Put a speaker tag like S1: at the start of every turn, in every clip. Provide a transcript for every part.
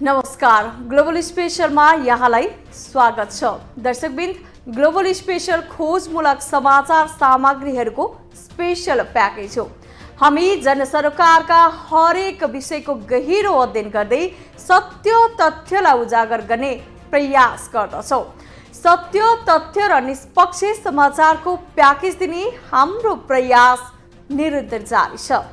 S1: नमस्कार, ग्लोबल स्पेशलमा यहाँलाई स्वागत छ। दर्शकबिन्द, ग्लोबल स्पेशल खोजमूलक समाचार सामग्रीहरूको स्पेशल प्याकेज हो। हामी जनसरोकारका हरेक विषयको गहिरो अध्ययन गर्दै सत्य तथ्यलाई उजागर गर्ने प्रयास गर्दछौँ। सत्य तथ्य र निष्पक्ष समाचारको प्याकेज दिने हाम्रो प्रयास निरन्तर जारी छ।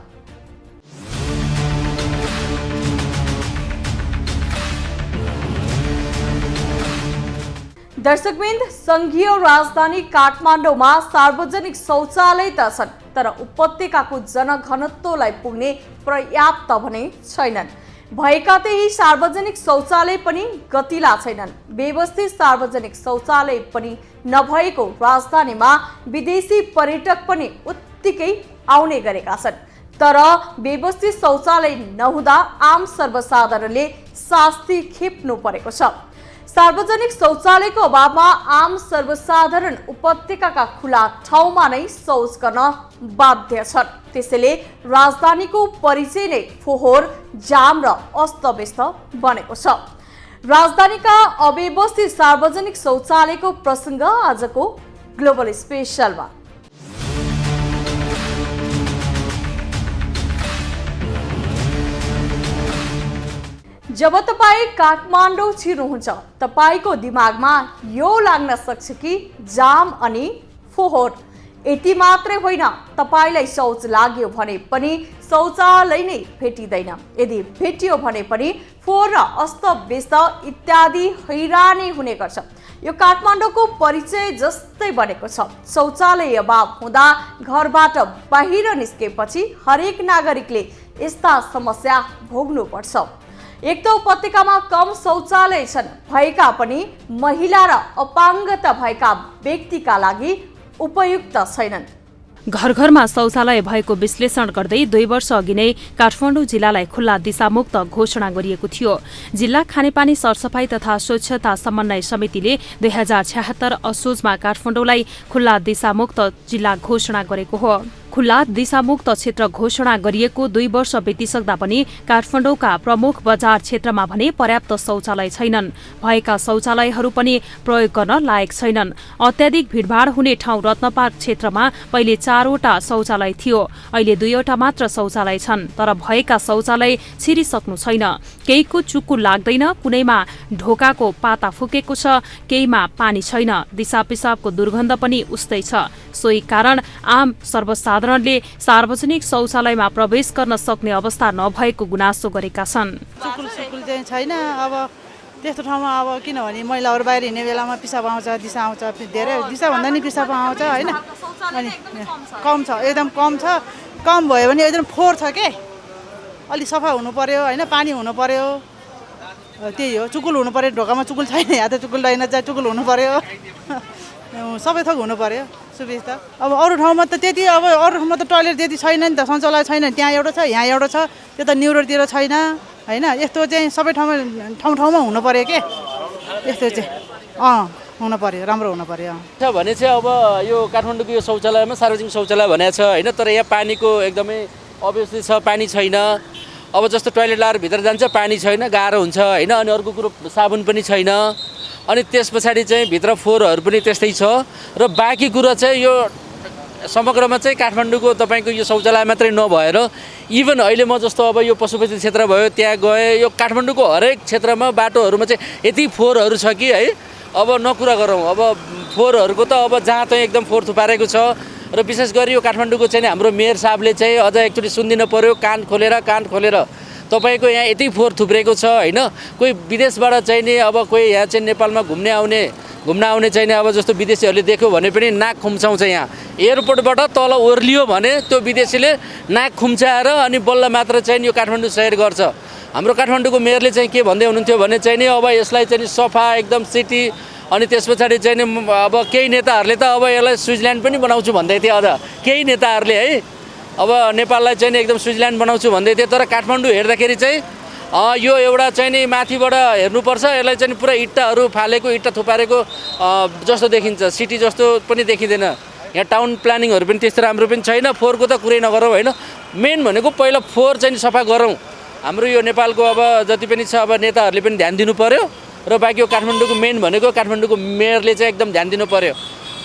S1: दर्शकबिन्द, संघीय राजधानी काठमाडौँमा सार्वजनिक शौचालय त छन्, तर उपत्यकाको जनघनत्वलाई पुग्ने पर्याप्त भने छैनन्। भएका त्यही सार्वजनिक शौचालय पनि गतिला छैनन्। व्यवस्थित सार्वजनिक शौचालय पनि नभएको राजधानीमा विदेशी पर्यटक पनि उत्तिकै आउने गरेका छन्। तर व्यवस्थित शौचालय नहुँदा आम सर्वसाधारणले शास्ति खेप्नु परेको छ। सार्वजनिक शौचालयको अभावमा आम सर्वसाधारण उपत्यकाका खुला ठाउँमा नै शौच गर्न बाध्य छन्। त्यसैले राजधानीको परिचय नै फोहोर, जाम र अस्तव्यस्त बनेको छ। राजधानीका अव्यवस्थित सार्वजनिक शौचालयको प्रसङ्ग आजको ग्लोबल स्पेशलमा। जब तपाईँ काठमाडौँ छिर्नुहुन्छ, तपाईँको दिमागमा यो लाग्न सक्छ कि जाम अनि फोहोर। यति मात्रै होइन, तपाईँलाई शौच लाग्यो भने पनि शौचालय नै भेटिँदैन। यदि भेटियो भने पनि फोहोर र अस्तव्यस्त इत्यादि हैरानी हुने गर्छ। यो काठमाडौँको परिचय जस्तै बनेको छ। शौचालय अभाव हुँदा घरबाट बाहिर निस्केपछि हरेक नागरिकले यस्ता समस्या भोग्नुपर्छ। एक त उपत्यकामा कम शौचालय छन्, भएका पनि महिला र अपाङ्गता भएका व्यक्तिका लागि उपयुक्त छैनन्।
S2: घर घरमा शौचालय भएको विश्लेषण गर्दै 2 वर्ष अघि नै काठमाडौँ जिल्लालाई खुल्ला दिशामुक्त घोषणा गरिएको थियो। जिल्ला खानेपानी सरसफाई तथा स्वच्छता समन्वय समितिले 2076 असोजमा काठमाडौँलाई खुल्ला दिशामुक्त जिल्ला घोषणा गरेको हो। खुल्ला दिशामुक्त क्षेत्र घोषणा गरिएको 2 वर्ष बितिसक्दा पनि काठमाडौँका प्रमुख बजार क्षेत्रमा भने पर्याप्त शौचालय छैनन्। भएका शौचालयहरू पनि प्रयोग गर्न लायक छैनन्। अत्याधिक भिडभाड हुने ठाउँ रत्नपार्क क्षेत्रमा पहिले 4वटा शौचालय थियो, अहिले 2वटा मात्र शौचालय छन्। तर भएका शौचालय छिरिसक्नु छैन। केहीको चुक्कु लाग्दैन, कुनैमा ढोकाको पाता फुकेको छ, केहीमा पानी छैन। दिशा पिसाबको दुर्गन्ध पनि उस्तै छ। सोही कारण आम सर्वसाधारणले सार्वजनिक शौचालयमा प्रवेश गर्न सक्ने अवस्था नभएको गुनासो गरेका छन्।
S3: सुकुल चाहिँ छैन। अब त्यस्तो ठाउँमा अब किनभने महिलाहरू बाहिर हिँड्ने बेलामा पिसाब आउँछ, दिशा आउँछ, धेरै दिशा भन्दा नि पिसाब आउँछ होइन। अनि कम छ, एकदम कम छ। कम भयो भने एकदम फोहोर छ के, अलिक सफा हुनु पर्यो होइन, पानी हुनु पर्यो, त्यही हो। चुकुल हुनु पर्यो, ढोकामा चुकुल छैन, यहाँ त चुकुल दैन, चाहिँ चुकुल हुनु पर्यो, सबै थोक हुनु पर्यो सुविस्ता। अब अरू ठाउँमा त त्यति, अब अरू ठाउँमा त टोइलेट त्यति छैन नि त, शौचालय छैन। त्यहाँ एउटा छ, यहाँ एउटा छ, त्यो त न्युरोतिर छैन होइन। यस्तो चाहिँ सबै ठाउँमा हुनु पर्यो के, यस्तो चाहिँ हुनु पर्यो, राम्रो हुनु पर्यो
S4: भने चाहिँ। अब यो काठमाडौँको यो शौचालयमा सार्वजनिक शौचालय भनेको छ होइन, तर यहाँ पानीको एकदमै अव्यवस्थित छ, पानी छैन। अब जस्तो टोइलेट लाएर भित्र जान्छ, पानी छैन, गाह्रो हुन्छ होइन। अनि अर्को कुरो साबुन पनि छैन। अनि त्यस पछाडि चाहिँ भित्र फोहोरहरू पनि त्यस्तै छ। र बाँकी कुरा चाहिँ यो समग्रमा चाहिँ काठमाडौँको तपाईँको यो शौचालय मात्रै नभएर इभन अहिले म जस्तो अब यो पशुपति क्षेत्र भयो, त्यहाँ गएँ। यो काठमाडौँको हरेक क्षेत्रमा बाटोहरूमा चाहिँ यति फोहोरहरू छ कि है, अब नकुरा गरौँ। अब फोहोरहरूको त अब जहाँ चाहिँ एकदम फोहोर थुपारेको छ। र विशेष गरी यो काठमाडौँको चाहिँ हाम्रो मेयर साहबले चाहिँ अझ एकचोटि सुनिदिनु पऱ्यो, कान खोलेर तपाईँको यहाँ यति फोहोर थुप्रेको छ होइन। कोही विदेशबाट चाहिँ नि, अब कोही यहाँ चाहिँ नेपालमा घुम्न आउने चाहिँ नि, अब जस्तो विदेशीहरूले देख्यो भने पनि नाक खुम्चाउँछ। यहाँ एयरपोर्टबाट तल ओर्लियो भने त्यो विदेशीले नाक खुम्चाएर अनि बल्ल मात्र चाहिँ यो काठमाडौँ सैर गर्छ। हाम्रो काठमाडौँको मेयरले चाहिँ के भन्दै हुनुहुन्थ्यो भने चाहिँ नि, अब यसलाई चाहिँ सफा एकदम सिटी। अनि त्यस पछाडि चाहिँ नि अब केही नेताहरूले त अब यसलाई स्विजरल्यान्ड पनि बनाउँछु भन्दै थिए। अझ केही नेताहरूले है, अब नेपाललाई चाहिँ नि एकदम स्विजरल्यान्ड बनाउँछु भन्दै थिए। तर काठमाडौँ हेर्दाखेरि चाहिँ यो एउटा चाहिँ नि माथिबाट हेर्नुपर्छ, यसलाई चाहिँ पुरा इट्टाहरू फालेको, इट्टा थुपारेको जस्तो देखिन्छ, सिटी जस्तो पनि देखिँदैन। यहाँ टाउन प्लानिङहरू पनि त्यस्तो राम्रो पनि छैन। फोहोरको त कुरै नगरौँ होइन। मेन भनेको पहिला फोहोर चाहिँ सफा गरौँ। हाम्रो यो नेपालको अब जति पनि छ अब नेताहरूले पनि ध्यान दिनु पर्यो र बाँकी यो काठमाडौँको मेन भनेको काठमाडौँको मेयरले चाहिँ एकदम ध्यान दिनु पर्यो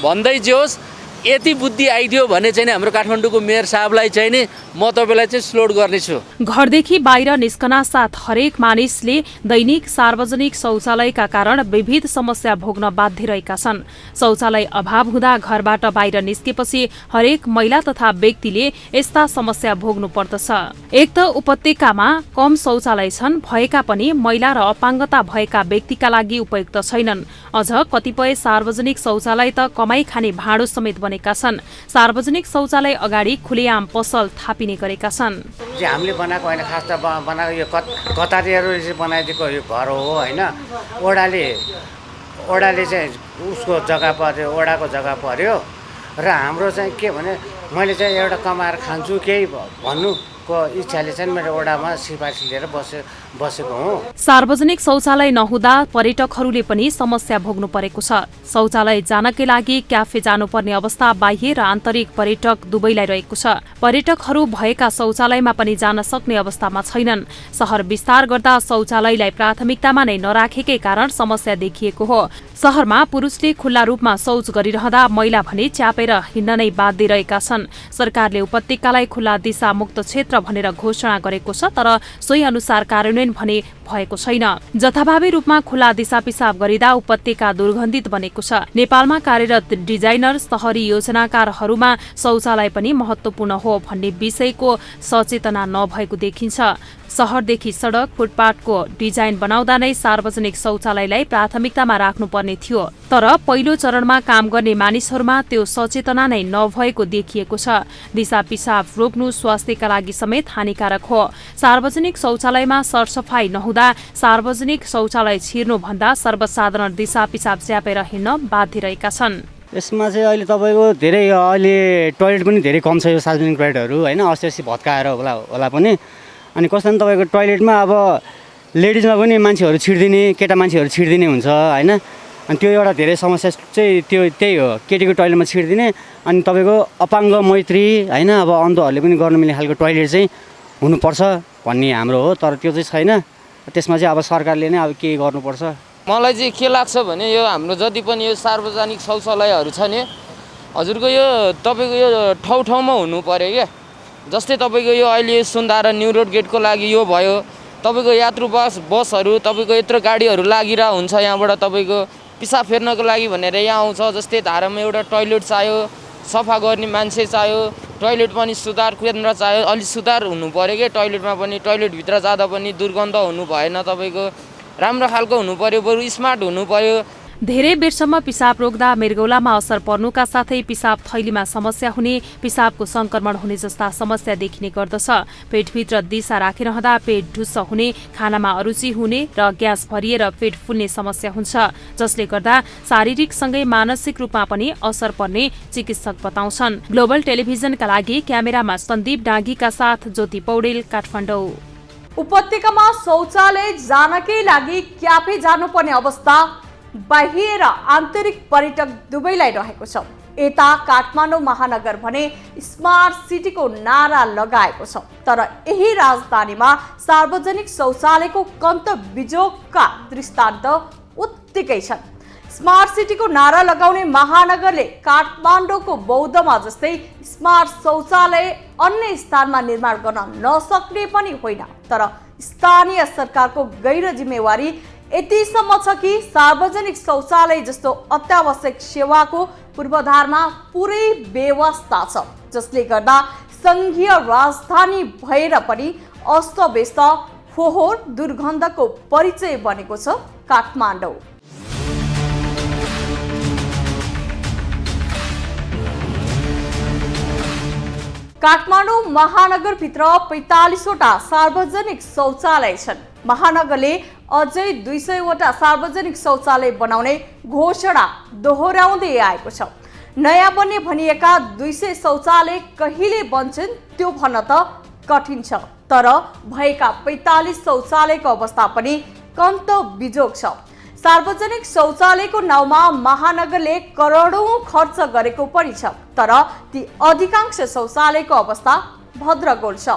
S4: भन्दै जे होस् यति बुद्धि आइदियो भने चाहिँ हाम्रो काठमाडौँको मेयर साहबलाई चाहिँ नि म तपाईँलाई चाहिँ स्लोड गर्नेछु।
S2: घरदेखि बाहिर निस्कना साथ हरेक मानिसले दैनिक सार्वजनिक शौचालयका कारण विविध समस्या भोग्न बाध्य रहेका छन्। शौचालय अभाव हुँदा घरबाट बाहिर निस्केपछि हरेक महिला तथा व्यक्तिले यस्ता समस्या भोग्नु पर्दछ। एक त उपत्यकामा कम शौचालय छन्, भएका पनि महिला र अपाङ्गता भएका व्यक्तिका लागि उपयुक्त छैनन्। अझ कतिपय सार्वजनिक शौचालय त कमाई खाने भाँडो समेत बनेका छन्। सार्वजनिक शौचालय अगाडि खुलेआम पसल थापिने गरेका छन्।
S5: हामीले बनाएको होइन, खास त बनाएको यो कतारीहरूले बनाइदिएको यो घर हो होइन। ओडाले चाहिँ उसको जग्गा पर्यो, ओडाको जग्गा पर्यो र हाम्रो चाहिँ के भने मैले चाहिँ एउटा कमाएर खान्छु केही भन्नुको इच्छाले चाहिँ मेरो ओडामा सिफारिस लिएर बसेको हुँ।
S2: सार्वजनिक शौचालय नहुँदा पर्यटकहरूले पनि समस्या भोग्नु परेको छ। शौचालय जानकै लागि क्याफे जानुपर्ने अवस्था बाह्य र आन्तरिक पर्यटक दुवैलाई रहेको छ। पर्यटकहरू भएका शौचालयमा पनि जान सक्ने अवस्थामा छैनन्। शहर विस्तार गर्दा शौचालयलाई प्राथमिकतामा नै नराखेकै कारण समस्या देखिएको हो। शहरमा पुरुषले खुल्ला रूपमा शौच गरिरहँदा महिला भने च्यापेर हिँड्न नै बाध्य रहेका छन्। सरकारले उपत्यकालाई खुल्ला दिशा मुक्त क्षेत्र भनेर घोषणा गरेको छ, तर सोही अनुसार कार्यान्वयन भने भएको छैन। जथाभावी रूपमा खुल्ला दिशा पिसाब गरिँदा उपत्यका दुर्गन्धित बनेको छ। नेपालमा कार्यरत डिजाइनर शहरी योजनाकारहरूमा शौचालय पनि महत्वपूर्ण हो भन्ने विषयको सचेतना नभएको देखिन्छ। शहरदेखि सडक फुटपाथको डिजाइन बनाउँदा नै सार्वजनिक शौचालयलाई प्राथमिकतामा राख्नुपर्ने थियो, तर पहिलो चरणमा काम गर्ने मानिसहरूमा त्यो सचेतना नै नभएको देखिएको छ। दिशा पिसाब रोक्नु स्वास्थ्यका लागि समेत हानिकारक हो। सार्वजनिक शौचालयमा सरसफाई नहुँदा सार्वजनिक शौचालय छिर्नुभन्दा सर्वसाधारण दिशा पिसाब च्यापेर हिँड्न बाध्य रहेका छन्।
S5: यसमा चाहिँ अहिले तपाईँको धेरै अहिले टोइलेट पनि धेरै कम छ यो सार्वजनिक टोइलेटहरू होइन। अस्ति भत्काएर होला पनि। अनि कस्तो भने तपाईँको टोइलेटमा अब लेडिजमा पनि मान्छेहरू छिर्दिने, केटा मान्छेहरू छिर्दिने हुन्छ होइन। अनि त्यो एउटा धेरै समस्या चाहिँ त्यही हो, केटीको टोइलेटमा छिर्दिने। अनि तपाईँको अपाङ्ग मैत्री होइन, अब अन्धहरूले पनि गर्न मिल्ने खालको टोइलेट चाहिँ हुनुपर्छ भन्ने हाम्रो हो, तर त्यो चाहिँ छैन। त्यसमा चाहिँ अब सरकारले नै अब केही गर्नुपर्छ।
S6: मलाई चाहिँ के लाग्छ भने यो हाम्रो जति पनि यो सार्वजनिक शौचालयहरू छ नि हजुरको यो तपाईँको यो ठाउँमा हुनु पर्यो क्या। जस्तै तपाईँको यो अहिले सुन्दारा न्यू रोड गेटको लागि यो भयो, तपाईँको यात्रु बसहरू तपाईँको यत्रो गाडीहरू लागिरहेको हुन्छ। यहाँबाट तपाईँको पिसाब फेर्नको लागि भनेर यहाँ आउँछ। जस्तै धारामा एउटा टोइलेट चाहियो, सफा गर्ने मान्छे चाहियो, टोइलेट पनि सुधार केन्द्र चाहियो, अलिक सुधार हुनु पऱ्यो क्या। टोइलेटमा पनि टोइलेटभित्र जाँदा पनि दुर्गन्ध हुनु भएन, तपाईँको राम्रो खालको हुनु पर्यो, बरु स्मार्ट हुनु पर्यो।
S2: धेरै बेरसम्म पिसाब रोक्दा मृगौलामा असर पर्नुका साथै पिसाब थैलीमा समस्या हुने, पिसाबको संक्रमण हुने जस्ता समस्या देखिने गर्दछ। पेटभित्र दिशा राखिरहँदा पेट ढुस्स हुने, खानामा अरुचि हुने र ग्यास भरिएर पेट फुल्ने समस्या हुन्छ, जसले गर्दा शारीरिकसँगै मानसिक रूपमा पनि असर पर्ने चिकित्सक बताउँछन्। ग्लोबल टेलिभिजनका लागि क्यामेरामा सन्दीप डाँगीका साथ ज्योति पौडेल, काठमाडौँ।
S1: उपत्यकामा शौचालय जानकै लागि क्याफे जानुपर्ने अवस्था बाह्य र आन्तरिक पर्यटक दुवैलाई रहेको छ। यता काठमाडौँ महानगर भने स्मार्ट सिटीको नारा लगाएको छ, तर यही राजधानीमा सार्वजनिक शौचालयको कन्त बिजोगका दृष्टान्त उत्तिकै छन्। स्मार्ट सिटीको नारा लगाउने महानगरले काठमाडौँको बौद्धमा जस्तै स्मार्ट शौचालय अन्य स्थानमा निर्माण गर्न नसक्ने पनि होइन, तर स्थानीय सरकारको गैर जिम्मेवारी यतिसम्म छ कि सार्वजनिक शौचालय जस्तो अत्यावश्यक सेवाको पूर्वाधारमा पुरै व्यवस्था छ, जसले गर्दा संघीय राजधानी भएर पनि अस्तव्यस्त फोहोर दुर्गन्धको परिचय बनेको छ काठमाडौँ। काठमाडौँ महानगरभित्र 45वटा सार्वजनिक शौचालय छन्। महानगरले अझै 200 वटा सार्वजनिक शौचालय बनाउने घोषणा दोहोर्याउँदै आएको छ। नयाँ बन्ने भनिएका 200 शौचालय कहिले बन्छन् त्यो भन्न त कठिन छ, तर भएका 45 शौचालयको अवस्था पनि कन्त बिजोग छ। सार्वजनिक शौचालयको नाउँमा महानगरले करोडौं खर्च गरेको पनि छ, तर ती अधिकांश शौचालयको अवस्था भद्रगोल छ।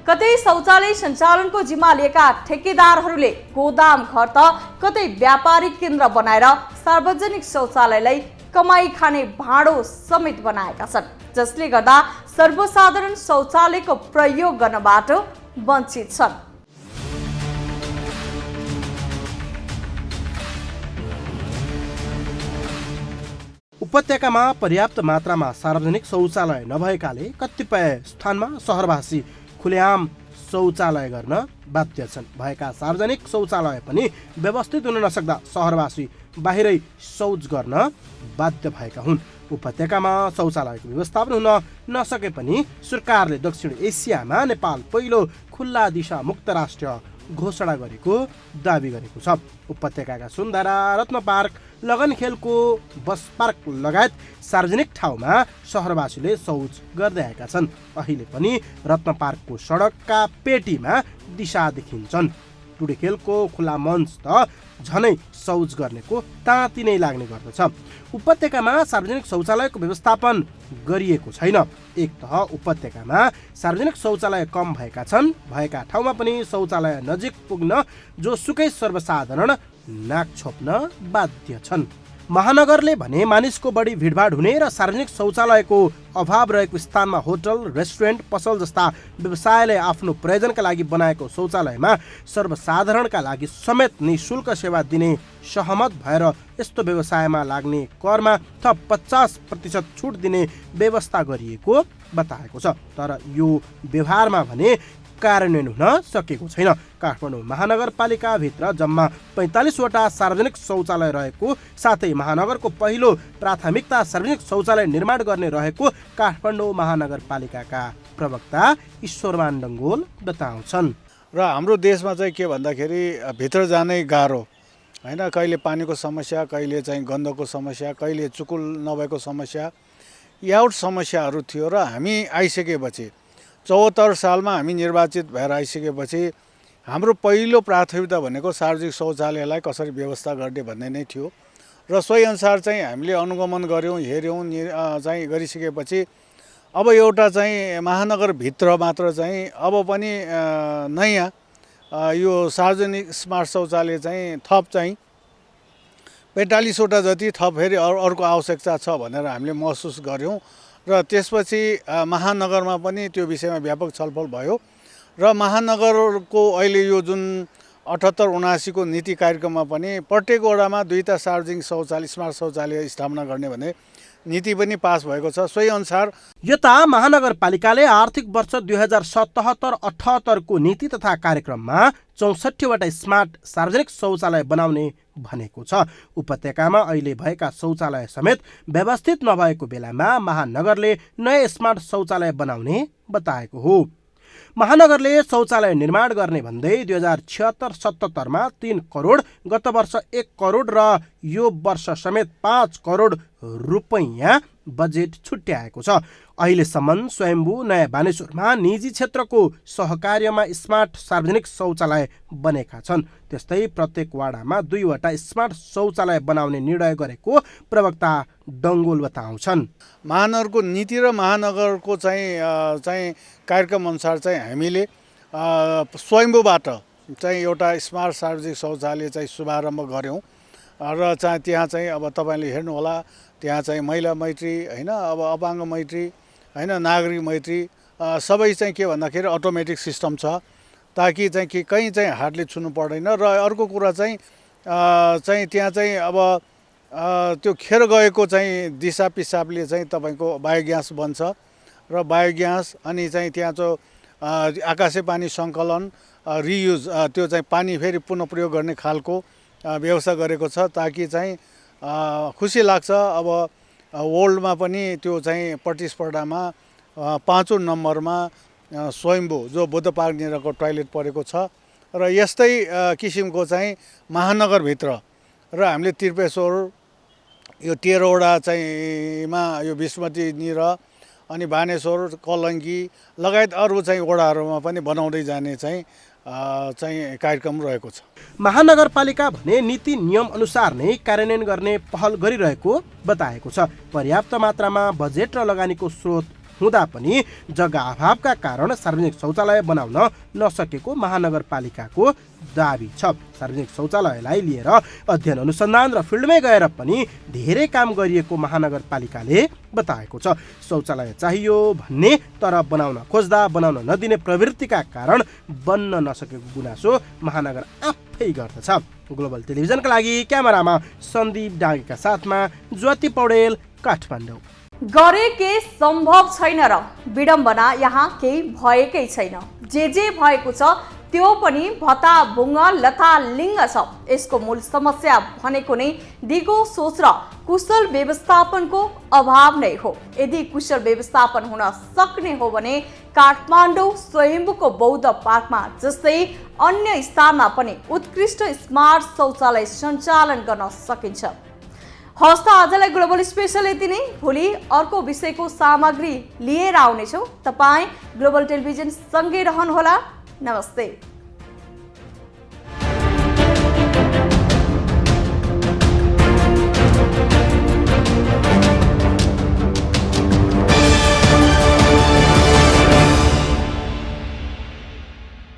S1: कतै शौचालय सञ्चालनको जिम्मा लिएका ठेकेदारहरूले गोदाम घर त कतै व्यापारिक केन्द्र बनाएर सार्वजनिक शौचालयलाई कमाई खाने भाँडो समेत बनाएका छन्, जसले गर्दा सर्वसाधारण शौचालयको प्रयोग गर्नबाट वञ्चित छन्।
S7: उपत्यकामा पर्याप्त मात्रामा सार्वजनिक शौचालय नभएकाले कतिपय स्थानमा सहरवासी खुलेआम शौचालय गर्न बाध्य छन्। भएका सार्वजनिक शौचालय पनि व्यवस्थित हुन नसक्दा सहरवासी बाहिरै शौच गर्न बाध्य भएका हुन्। उपत्यकामा शौचालयको व्यवस्थापन हुन नसके पनि सरकारले दक्षिण एसियामा नेपाल पहिलो खुल्ला दिशा मुक्त राष्ट्र घोषणा गरेको दावी गरेको छ। उपत्यकाका सुन्धारा, रत्न पार्क, लगनखेलको बस पार्क लगायत सार्वजनिक ठाउँमा सहरवासीले शौच गर्दै आएका छन्। अहिले पनि रत्न पार्कको सडकका पेटीमा दिशा देखिन्छन्। टुडेखेलको खुला मञ्च त झनै शौच गर्नेको ताती नै लाग्ने गर्दछ। उपत्यकामा सार्वजनिक शौचालयको व्यवस्थापन गरिएको छैन। एक त उपत्यकामा सार्वजनिक शौचालय कम भएका छन्, भएका ठाउँमा पनि शौचालय नजिक पुग्न जोसुकै सर्वसाधारण नाक छोप्न बाध्य छन्। महानगरले भने मानिसको बढी भिडभाड हुने र सार्वजनिक शौचालयको अभाव रहेको स्थानमा होटल, रेस्टुरेन्ट, पसल जस्ता व्यवसायले आफ्नो प्रयोजनका लागि बनाएको शौचालयमा सर्वसाधारणका लागि समेत निःशुल्क सेवा दिने सहमत भएर यस्तो व्यवसायमा लाग्ने करमा थप 50% छुट दिने व्यवस्था गरिएको बताएको छ। तर यो व्यवहारमा भने कार्यान्वयन हुन सकेको छैन। काठमाडौँ महानगरपालिकाभित्र जम्मा 45 वटा सार्वजनिक शौचालय रहेको साथै महानगरको पहिलो प्राथमिकता सार्वजनिक शौचालय निर्माण गर्ने रहेको काठमाडौँ महानगरपालिकाका प्रवक्ता ईश्वरमान डङ्गोल बताउँछन्।
S8: र हाम्रो देशमा चाहिँ के भन्दाखेरि भित्र जानै गाह्रो हैन, कहिले पानीको समस्या, कहिले चाहिँ गन्धको समस्या, कहिले चुकुल नभएको समस्या, याउट समस्याहरू थियो। र हामी आइसकेपछि 74 सालमा हामी निर्वाचित भएर आइसकेपछि हाम्रो पहिलो प्राथमिकता भनेको सार्वजनिक शौचालयलाई कसरी व्यवस्था गर्ने भन्ने नै थियो। र सोही अनुसार चाहिँ हामीले अनुगमन गऱ्यौँ, हेऱ्यौँ चाहिँ गरिसकेपछि अब एउटा चाहिँ महानगरभित्र मात्र चाहिँ अब पनि नयाँ यो सार्वजनिक स्मार्ट शौचालय चाहिँ थप चाहिँ 45 वटा जति थप फेरि अर्को आवश्यकता छ भनेर हामीले महसुस गऱ्यौँ। र त्यसपछि महानगरमा पनि त्यो विषयमा व्यापक छलफल भयो र महानगरको अहिले यो जुन 78-79 को नीति कार्यक्रममा पनि प्रत्येक वडामा 2टा सार्वजनिक शौचालय स्मार्ट शौचालय स्थापना गर्ने भन्ने नीति पनि पास भएको छ। सोही अनुसार
S7: यता महानगरपालिकाले आर्थिक वर्ष 2077-78 को नीति तथा कार्यक्रममा 64 वटा स्मार्ट सार्वजनिक शौचालय बनाउने भनेको छ। उपत्यकामा अहिले भएका शौचालय समेत व्यवस्थित नभएको बेलामा महानगरले नयाँ स्मार्ट शौचालय बनाउने बताएको हो। महानगरले शौचालय निर्माण गर्ने भन्दै 2076-77 मा 3 करोड, गत वर्ष 1 करोड र यो वर्ष समेत 5 करोड रुपैयाँ बजेट छुट्याएको छ। अहिलेसम्म स्वयम्भू नयाँ बानेश्वरमा निजी क्षेत्रको सहकार्यमा स्मार्ट सार्वजनिक शौचालय बनेका छन्। त्यस्तै प्रत्येक वाडामा 2 वटा स्मार्ट शौचालय बनाउने निर्णय गरेको प्रवक्ता डङ्गोल बताउँछन्।
S8: महानगरको नीति र महानगरको चाहिँ कार्यक्रम अनुसार चाहिँ हामीले स्वयम्भूबाट चाहिँ एउटा स्मार्ट सार्वजनिक शौचालय चाहिँ शुभारम्भ गऱ्यौँ र चाहिँ त्यहाँ चाहिँ अब तपाईँले हेर्नु होला, त्यहाँ चाहिँ महिला मैत्री हैन, अब अपाङ्ग मैत्री हैन, नागरिक मैत्री सबै चाहिँ के भन्दाखेरि अटोमेटिक सिस्टम छ, ताकि चाहिँ कि कहीँ चाहिँ हातले छुनु पर्दैन। र अर्को कुरा चाहिँ त्यहाँ चाहिँ अब त्यो खेर गएको चाहिँ दिसा पिसाबले चाहिँ तपाईँको बायोग्यास बन्छ र बायोग्यास अनि चाहिँ त्यहाँ चाहिँ आकाशे पानी सङ्कलन रियुज त्यो चाहिँ पानी फेरि पुनः प्रयोग गर्ने खालको व्यवस्था गरेको छ, ताकि चाहिँ खुसी लाग्छ। अब वर्ल्डमा पनि त्यो चाहिँ प्रतिस्पर्धामा 5औं नम्बरमा स्वयम्भू जो बुद्ध पार्कनिरको टोयलेट परेको छ। र यस्तै किसिमको चाहिँ महानगरभित्र र हामीले त्रिपेश्वर यो 13 वटा चाहिँमा यो बिस्मती निर अनि बानेश्वर, कलङ्गी लगायत अरू चाहिँ वडाहरूमा पनि बनाउँदै जाने चाहिँ कार्यक्रम रहेको छ।
S7: महानगरपालिका भने नीति नियम अनुसार नै कार्यान्वयन गर्ने पहल गरिरहेको बताएको छ। पर्याप्त मात्रामा बजेट र लगानीको स्रोत हुँदा पनि जग्गा अभावका कारण सार्वजनिक शौचालय बनाउन नसकेको महानगरपालिकाको दाबी छ। सार्वजनिक शौचालयलाई लिएर अध्ययन अनुसन्धान र फिल्डमै गएर पनि धेरै काम गरिएको महानगरपालिकाले बताएको छ। शौचालय चाहियो भन्ने तर बनाउन खोज्दा बनाउन नदिने प्रवृत्तिका कारण बन्न नसकेको गुनासो महानगर आफै गर्दछ। ग्लोबल टेलिभिजनका लागि क्यामेरामा सन्दीप डाँगेका साथमा ज्योति पौडेल, काठमाडौँ।
S1: गरे के सम्भव छैन र विडम्बना यहाँ केही भएकै छैन। जे भएको छ त्यो पनि भताभुङ्ग लथालिङ्ग छ। यसको मूल समस्या भनेको नै दिगो सोच र कुशल व्यवस्थापनको अभाव नै हो। यदि कुशल व्यवस्थापन हुन सक्ने हो भने काठमाडौँ स्वयम्भूको बौद्ध पार्कमा जस्तै अन्य स्थानमा पनि उत्कृष्ट स्मार्ट शौचालय सञ्चालन गर्न सकिन्छ। हस्त आजलाई ग्लोबल स्पेशल यति नै। भोलि अर्को विषयको सामग्री लिएर आउनेछौँ। तपाईँ ग्लोबल टेलिभिजन सँगै रहनुहोला। नमस्ते।